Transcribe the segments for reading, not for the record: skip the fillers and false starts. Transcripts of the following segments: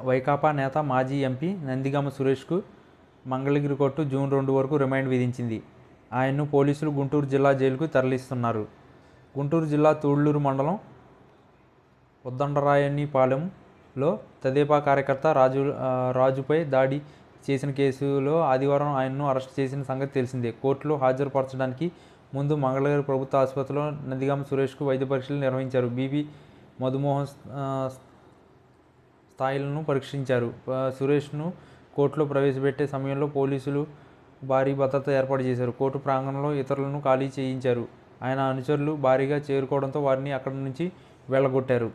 వైకాపా నేత మాజీ ఎంపీ నందిగామ సురేష్కు మంగళగిరి కోర్టు జూన్ 2 వరకు రిమాండ్ విధించింది. ఆయన్ను పోలీసులు గుంటూరు జిల్లా జైలుకు తరలిస్తున్నారు. గుంటూరు జిల్లా తూళ్లూరు మండలం ఉద్దండరాయనిపాలెంలో తెదేపా కార్యకర్త రాజుపై దాడి చేసిన కేసులో ఆదివారం ఆయన్ను అరెస్టు చేసిన సంగతి తెలిసిందే. కోర్టులో హాజరుపరచడానికి ముందు మంగళగిరి ప్రభుత్వ ఆసుపత్రిలో నందిగామ సురేష్కు వైద్య పరీక్షలు నిర్వహించారు. బీపీ, మధుమేహం స్థాయిలను పరీక్షించారు. సురేష్ను కోర్టులో ప్రవేశపెట్టే సమయంలో పోలీసులు భారీ భద్రత ఏర్పాటు చేశారు. కోర్టు ప్రాంగణంలో ఇతరులను ఖాళీ చేయించారు. ఆయన అనుచరులు భారీగా చేరుకోవడంతో వారిని అక్కడి నుంచి వెళ్లగొట్టారు.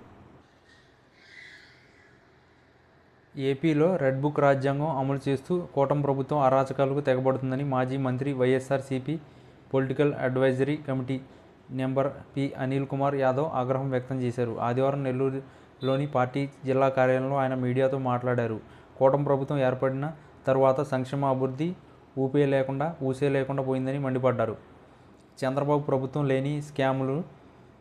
ఏపీలో రెడ్ బుక్ రాజ్యాంగం అమలు చేస్తూ కూటమి ప్రభుత్వం అరాచకాలకు తెగబడుతుందని మాజీ మంత్రి, YSRCP political advisory committee number P. Anil Kumar Yadav ఆగ్రహం వ్యక్తం చేశారు. ఆదివారం నెల్లూరులోని పార్టీ జిల్లా కార్యాలయంలో ఆయన మీడియాతో మాట్లాడారు. కూటమి ప్రభుత్వం ఏర్పడిన తర్వాత సంక్షేమ అభివృద్ధి ఊసే లేకుండా పోయిందని మండిపడ్డారు. చంద్రబాబు ప్రభుత్వం లేని స్కాములు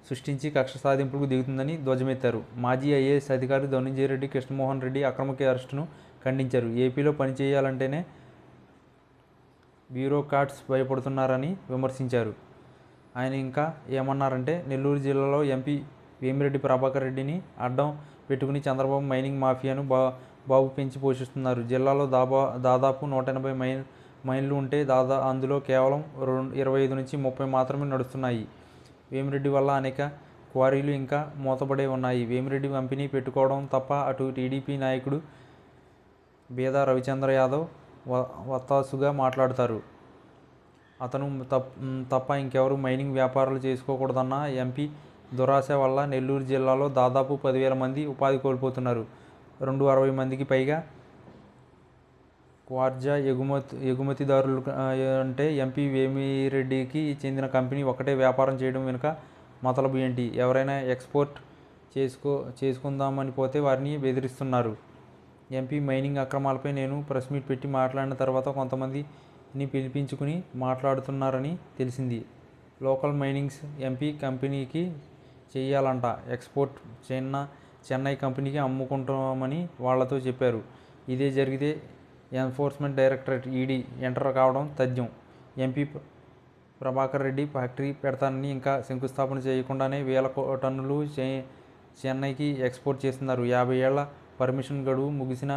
సృష్టించి కక్ష సాధింపులకు దిగుతుందని ధ్వజమెత్తారు. మాజీ ఐఏఎస్ అధికారి ధనంజయరెడ్డి కృష్ణమోహన్ రెడ్డి అక్రమ అరెస్టును ఖండించారు. ఏపీలో పనిచేయాలంటేనే బ్యూరోక్రాట్స్ భయపడుతున్నారని విమర్శించారు. ఆయన ఇంకా ఏమన్నారంటే, నెల్లూరు జిల్లాలో ఎంపీ వేమిరెడ్డి ప్రభాకర్ రెడ్డిని అడ్డం పెట్టుకుని చంద్రబాబు మైనింగ్ మాఫియాను బాబు పెంచి పోషిస్తున్నారు. జిల్లాలో దాదాపు 180 మైన్లు ఉంటే అందులో కేవలం 25 నుంచి 30 మాత్రమే నడుస్తున్నాయి. వేమిరెడ్డి వల్ల అనేక క్వారీలు ఇంకా మూతపడే ఉన్నాయి. వేమిరెడ్డి కంపెనీ పెట్టుకోవడం తప్ప అటు టీడీపీ నాయకుడు బీదా రవిచంద్ర యాదవ్ వత్తాసుగా మాట్లాడతారు. అతను తప్ప ఇంకెవరు మైనింగ్ వ్యాపారాలు చేసుకోకూడదన్న ఎంపీ దురాశ వల్ల నెల్లూరు జిల్లాలో దాదాపు 10,000 మంది ఉపాధి కోల్పోతున్నారు. 260 మందికి పైగా క్వార్జా ఎగుమతిదారులు అంటే ఎంపీ వేమిరెడ్డికి చెందిన కంపెనీ ఒక్కటే వ్యాపారం చేయడం వెనుక మతలబు ఏంటి? ఎవరైనా ఎక్స్పోర్ట్ చేసుకుందామని పోతే వారిని బెదిరిస్తున్నారు. ఎంపీ మైనింగ్ అక్రమాలపై నేను ప్రెస్ మీట్ పెట్టి మాట్లాడిన తర్వాత కొంతమందిని పిలిపించుకుని మాట్లాడుతున్నారని తెలిసింది. లోకల్ మైనింగ్స్ ఎంపీ కంపెనీకి చెయ్యాలంట. ఎక్స్పోర్ట్ చెన్నై కంపెనీకి అమ్ముకుంటామని వాళ్లతో చెప్పారు. ఇదే జరిగితే ఎన్ఫోర్స్మెంట్ డైరెక్టరేట్ ఈడీ ఎంటర్ కావడం తథ్యం. ఎంపీ ప్రభాకర్ రెడ్డి ఫ్యాక్టరీ పెడతానని ఇంకా శంకుస్థాపన చేయకుండానే వేల టన్నులు చెన్నైకి ఎక్స్పోర్ట్ చేస్తున్నారు. 50 ఏళ్ల పర్మిషన్ గడువు ముగిసిన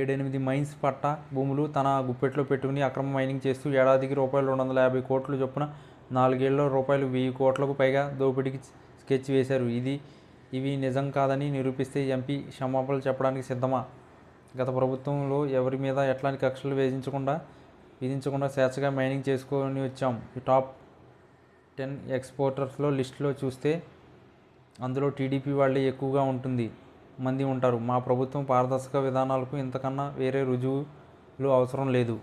ఏడెనిమిది మైన్స్ పట్టా భూములు తన గుప్పెట్లో పెట్టుకుని అక్రమ మైనింగ్ చేస్తూ ఏడాదికి రూపాయలు 250 కోట్ల చొప్పున 4 ఏళ్లలో రూపాయలు 1000 కోట్లకు పైగా దోపిడీకి స్కెచ్ వేశారు. ఇవి నిజం కాదని నిరూపిస్తే ఎంపీ క్షమాపణలు చెప్పడానికి సిద్ధమా? గత ప్రభుత్వంలో ఎవరి మీద ఎట్లాంటి కక్షలు విధించకుండా స్వేచ్ఛగా మైనింగ్ చేసుకొని వచ్చాం. టాప్ 10 ఎక్స్పోర్టర్స్లో లిస్టులో చూస్తే అందులో టీడీపీ వాళ్ళే ఎక్కువగా మంది ఉంటారు. మా ప్రభుత్వం పారదర్శక విధానాలకు ఇంతకన్నా వేరే రుజువులు అవసరం లేదు.